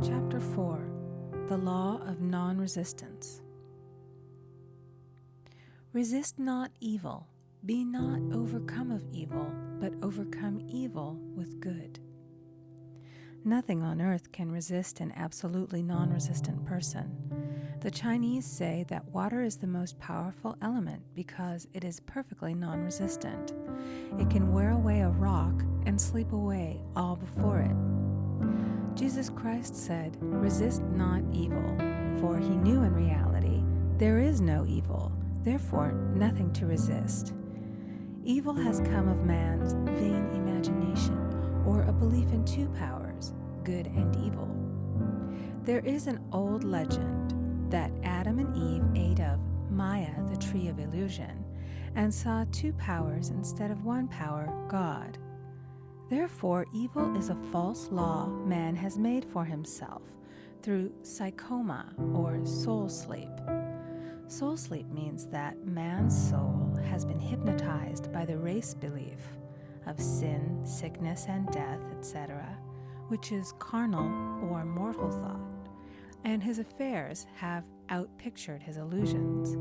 Chapter 4. The Law of Non-Resistance. Resist not evil, be not overcome of evil, but overcome evil with good. Nothing on earth can resist an absolutely non-resistant person. The Chinese say that water is the most powerful element because it is perfectly non-resistant. It can wear away a rock and sleep away all before it. Jesus Christ said, "Resist not evil," for he knew in reality there is no evil, therefore nothing to resist. Evil has come of man's vain imagination, or a belief in two powers, good and evil. There is an old legend that Adam and Eve ate of Maya, the tree of illusion, and saw two powers instead of one power, God. Therefore, evil is a false law man has made for himself through psychoma or soul sleep. Soul sleep means that man's soul has been hypnotized by the race belief of sin, sickness, and death, etc., which is carnal or mortal thought, and his affairs have outpictured his illusions.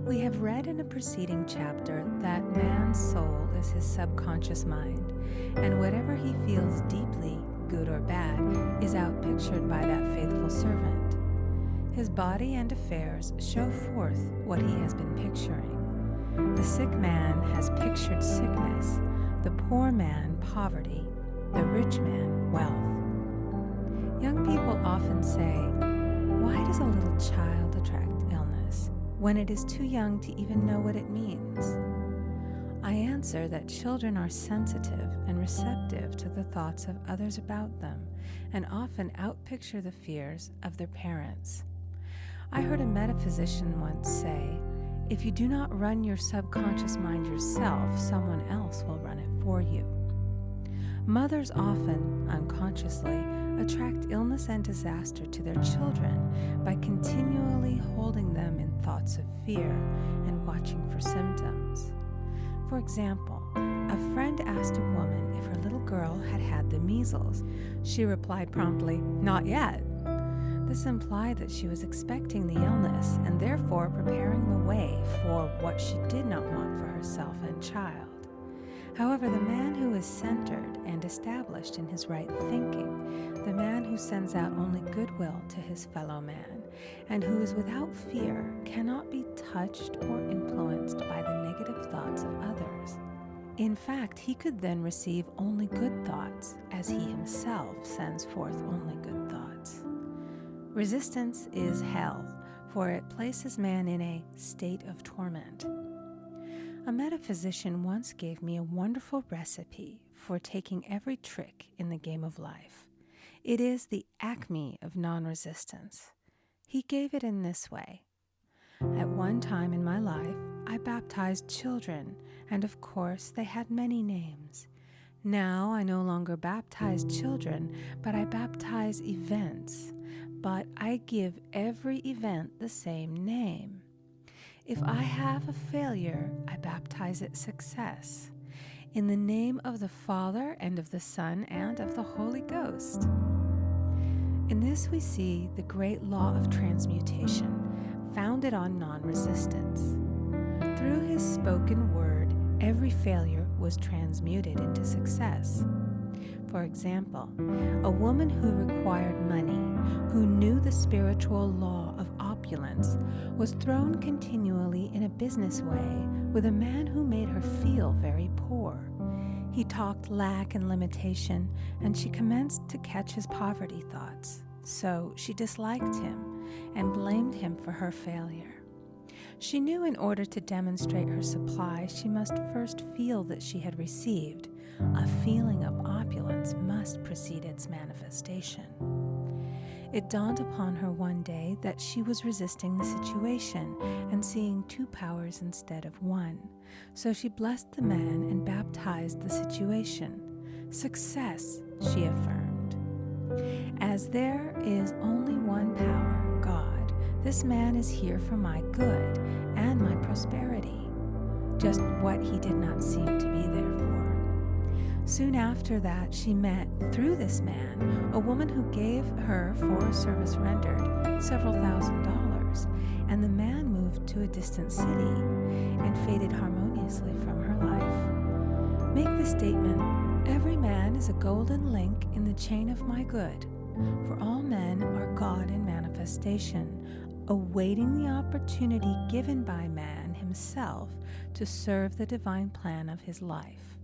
We have read in a preceding chapter that man's soul is his subconscious mind, and whatever he feels deeply, good or bad, is outpictured by that faithful servant. His body and affairs show forth what he has been picturing. The sick man has pictured sickness, the poor man poverty, the rich man wealth. Young people often say, "Why does a little child attract illness?" when it is too young to even know what it means. I answer that children are sensitive and receptive to the thoughts of others about them, and often outpicture the fears of their parents. I heard a metaphysician once say, "If you do not run your subconscious mind yourself, someone else will run it for you." Mothers often, unconsciously, attract illness and disaster to their children by continually holding them in thoughts of fear and watching for symptoms. For example, a friend asked a woman if her little girl had had the measles. She replied promptly, "Not yet." This implied that she was expecting the illness and therefore preparing the way for what she did not want for herself and child. However, the man who is centered and established in his right thinking, the man who sends out only goodwill to his fellow man, and who is without fear, cannot be touched or influenced by the negative thoughts of others. In fact, he could then receive only good thoughts, as he himself sends forth only good thoughts. Resistance is hell, for it places man in a state of torment. A metaphysician once gave me a wonderful recipe for taking every trick in the game of life. It is the acme of non-resistance. He gave it in this way. At one time in my life, I baptized children, and of course they had many names. Now I no longer baptize children, but I baptize events. But I give every event the same name. If I have a failure, I baptize it success. In the name of the Father, and of the Son, and of the Holy Ghost. In this we see the great law of transmutation, founded on non-resistance. Through his spoken word, every failure was transmuted into success. For example, a woman who required money, who knew the spiritual law of opulence, was thrown continually in a business way with a man who made her feel very poor. He talked lack and limitation, and she commenced to catch his poverty thoughts. So she disliked him and blamed him for her failure. She knew in order to demonstrate her supply, she must first feel that she had received. A feeling of opulence must precede its manifestation. It dawned upon her one day that she was resisting the situation and seeing two powers instead of one. So she blessed the man and baptized the situation. Success, she affirmed. As there is only one power, God, this man is here for my good and my prosperity, just what he did not seem to be there for. Soon after that, she met, through this man, a woman who gave her, for a service rendered, several $1,000s, and the man moved to a distant city and faded harmoniously from her life. Make the statement, every man is a golden link in the chain of my good, for all men are God in manifestation, awaiting the opportunity given by man himself to serve the divine plan of his life.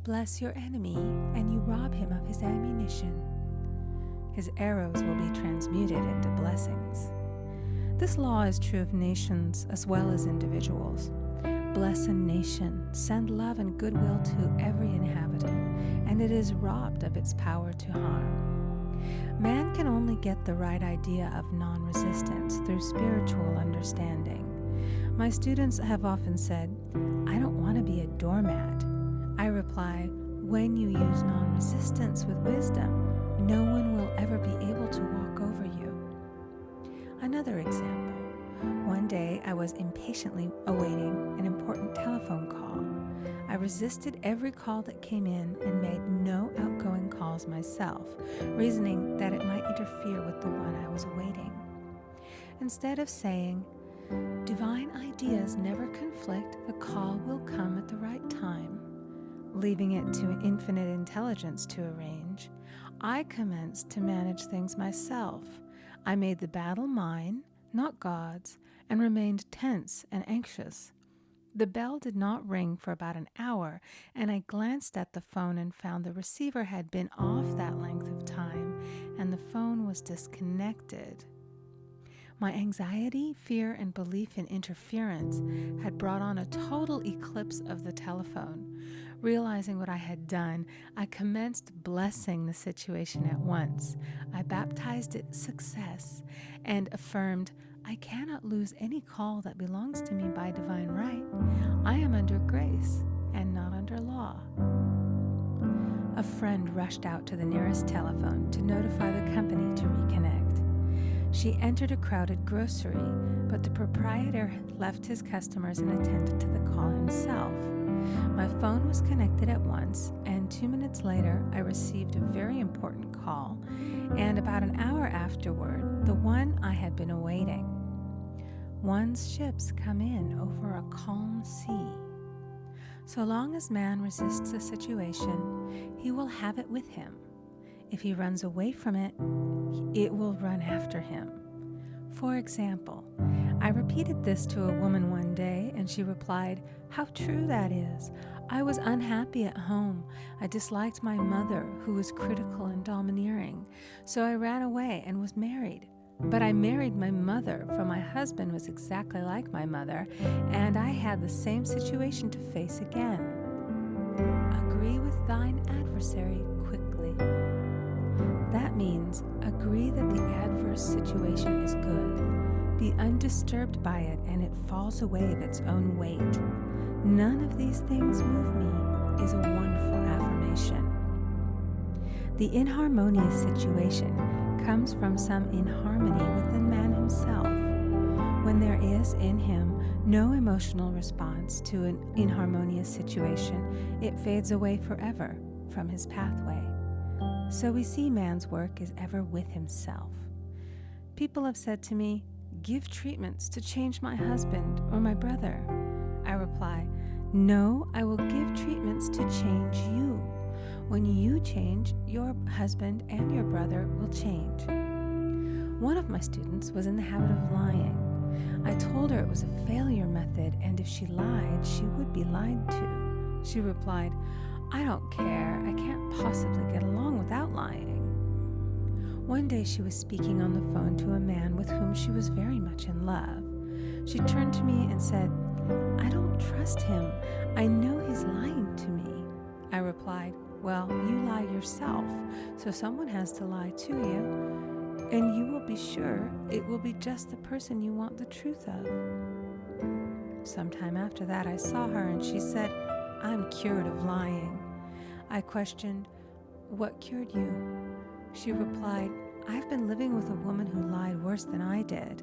Bless your enemy, and you rob him of his ammunition. His arrows will be transmuted into blessings. This law is true of nations as well as individuals. Bless a nation, send love and goodwill to every inhabitant, and it is robbed of its power to harm. Man can only get the right idea of non-resistance through spiritual understanding. My students have often said, "I don't want to be a doormat." I reply, when you use non-resistance with wisdom, no one will ever be able to walk over you. Another example. One day I was impatiently awaiting an important telephone call. I resisted every call that came in and made no outgoing calls myself, reasoning that it might interfere with the one I was awaiting. Instead of saying, "Divine ideas never conflict, the call will come at the right time," leaving it to infinite intelligence to arrange, I commenced to manage things myself. I made the battle mine, not God's, and remained tense and anxious. The bell did not ring for about an hour, and I glanced at the phone and found the receiver had been off that length of time, and the phone was disconnected. My anxiety, fear, and belief in interference had brought on a total eclipse of the telephone. Realizing what I had done, I commenced blessing the situation at once. I baptized it success and affirmed, "I cannot lose any call that belongs to me by divine right. I am under grace and not under law." A friend rushed out to the nearest telephone to notify the company to reconnect. She entered a crowded grocery, but the proprietor left his customers and attended to the call himself. My phone was connected at once, and 2 minutes later, I received a very important call, and about an hour afterward, the one I had been awaiting. One's ships come in over a calm sea. So long as man resists a situation, he will have it with him. If he runs away from it, it will run after him. For example, I repeated this to a woman one day, and she replied, "How true that is. I was unhappy at home. I disliked my mother, who was critical and domineering, so I ran away and was married. But I married my mother, for my husband was exactly like my mother, and I had the same situation to face again. Agree with thine adversary quickly." That means agree that the adverse situation is good. Be undisturbed by it, and it falls away of its own weight. "None of these things move me" is a wonderful affirmation. The inharmonious situation comes from some inharmony within man himself. When there is in him no emotional response to an inharmonious situation, it fades away forever from his pathway. So we see man's work is ever with himself. People have said to me, "Give treatments to change my husband or my brother." I reply, "No, I will give treatments to change you. When you change, your husband and your brother will change." One of my students was in the habit of lying. I told her it was a failure method, and if she lied, she would be lied to. She replied, "I don't care. I can't possibly get along without lying." One day she was speaking on the phone to a man with whom she was very much in love. She turned to me and said, "I don't trust him. I know he's lying to me." I replied, "Well, you lie yourself, so someone has to lie to you, and you will be sure it will be just the person you want the truth of." Sometime after that, I saw her, and she said, "I'm cured of lying." I questioned, "What cured you?" She replied, "I've been living with a woman who lied worse than I did."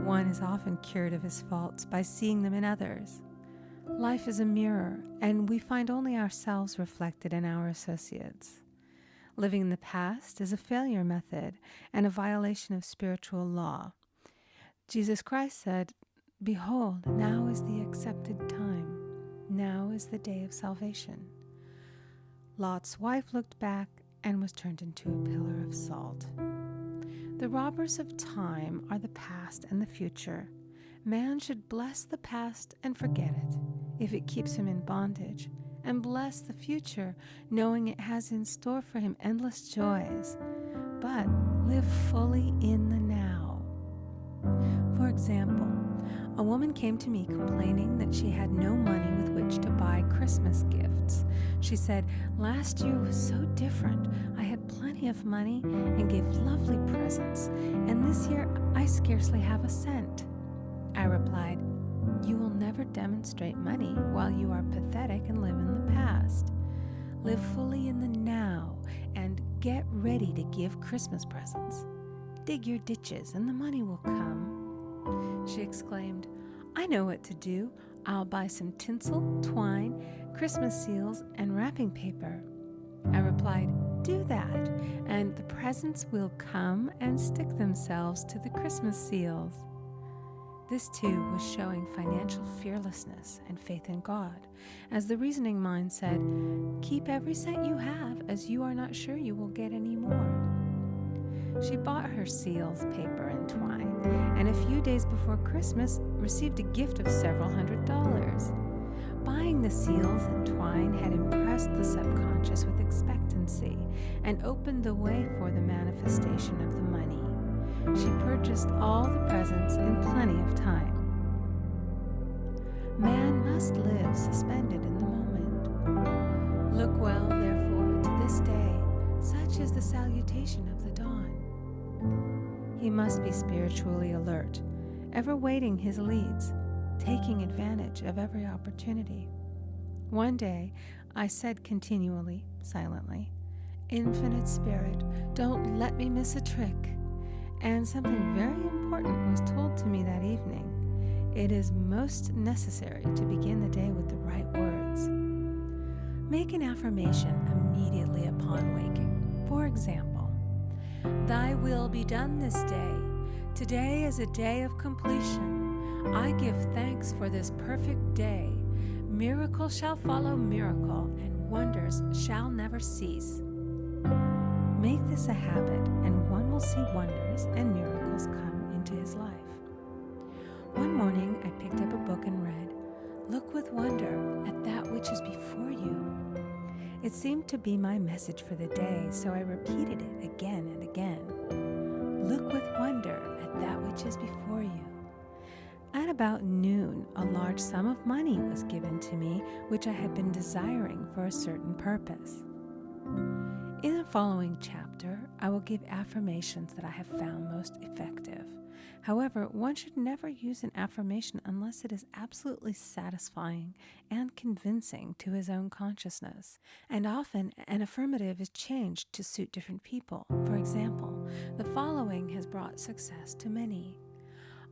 One is often cured of his faults by seeing them in others. Life is a mirror, and we find only ourselves reflected in our associates. Living in the past is a failure method and a violation of spiritual law. Jesus Christ said, "Behold, now is the accepted time. Now is the day of salvation." Lot's wife looked back and was turned into a pillar of salt. The robbers of time are the past and the future. Man should bless the past and forget it, if it keeps him in bondage, and bless the future, knowing it has in store for him endless joys, but live fully in the now. For example, a woman came to me complaining that she had no money with which to buy Christmas gifts. She said, "Last year was so different. I had plenty of money and gave lovely presents, and this year I scarcely have a cent." I replied, "You will never demonstrate money while you are pathetic and live in the past. Live fully in the now and get ready to give Christmas presents. Dig your ditches and the money will come." She exclaimed, "I know what to do. I'll buy some tinsel, twine, Christmas seals, and wrapping paper." I replied, "Do that, and the presents will come and stick themselves to the Christmas seals." This too was showing financial fearlessness and faith in God, as the reasoning mind said, "Keep every cent you have, as you are not sure you will get any more." She bought her seals, paper, and twine, and a few days before Christmas received a gift of several $100s. Buying the seals and twine had impressed the subconscious with expectancy and opened the way for the manifestation of the money. She purchased all the presents in plenty of time. Man must live suspended in the moment. Look well, therefore, to this day, such is the salutation of the dawn. He must be spiritually alert, ever waiting his leads, taking advantage of every opportunity. One day, I said continually, silently, "Infinite Spirit, don't let me miss a trick." And something very important was told to me that evening. It is most necessary to begin the day with the right words. Make an affirmation immediately upon waking. For example, "Thy will be done this day. Today is a day of completion. I give thanks for this perfect day. Miracle shall follow miracle, and wonders shall never cease." Make this a habit, and one will see wonders and miracles come into his life. One morning, I picked up a book and read, "Look with wonder at that which is before you." It seemed to be my message for the day, so I repeated it again and again. Look with wonder at that which is before you. At about noon, a large sum of money was given to me, which I had been desiring for a certain purpose. In the following chapter, I will give affirmations that I have found most effective. However, one should never use an affirmation unless it is absolutely satisfying and convincing to his own consciousness. And often, an affirmative is changed to suit different people. For example, the following has brought success to many.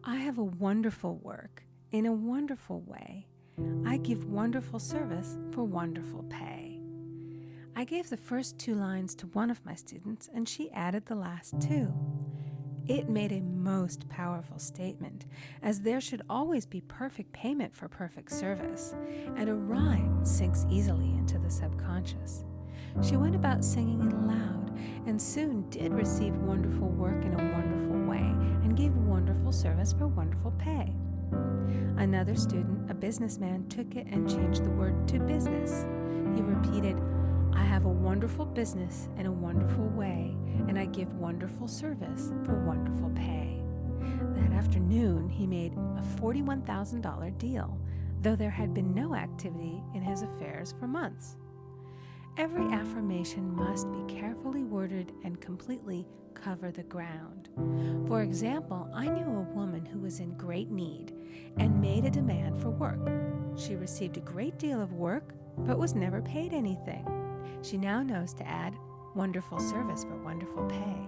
"I have a wonderful work in a wonderful way. I give wonderful service for wonderful pay." I gave the first 2 lines to one of my students, and she added the last 2. It made a most powerful statement, as there should always be perfect payment for perfect service, and a rhyme sinks easily into the subconscious. She went about singing it aloud, and soon did receive wonderful work in a wonderful way, and gave wonderful service for wonderful pay. Another student, a businessman, took it and changed the word to business. He repeated, "I have a wonderful business in a wonderful way, and I give wonderful service for wonderful pay." That afternoon, he made a $41,000 deal, though there had been no activity in his affairs for months. Every affirmation must be carefully worded and completely cover the ground. For example, I knew a woman who was in great need and made a demand for work. She received a great deal of work, but was never paid anything. She now knows to add wonderful service for wonderful pay.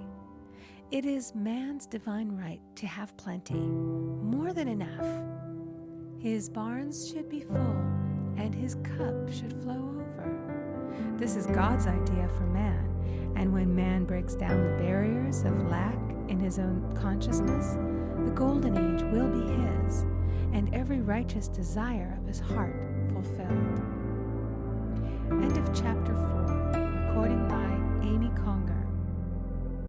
It is man's divine right to have plenty, more than enough. His barns should be full, and his cup should flow over. This is God's idea for man, and when man breaks down the barriers of lack in his own consciousness, the golden age will be his, and every righteous desire of his heart fulfilled. End of chapter 4. Recording by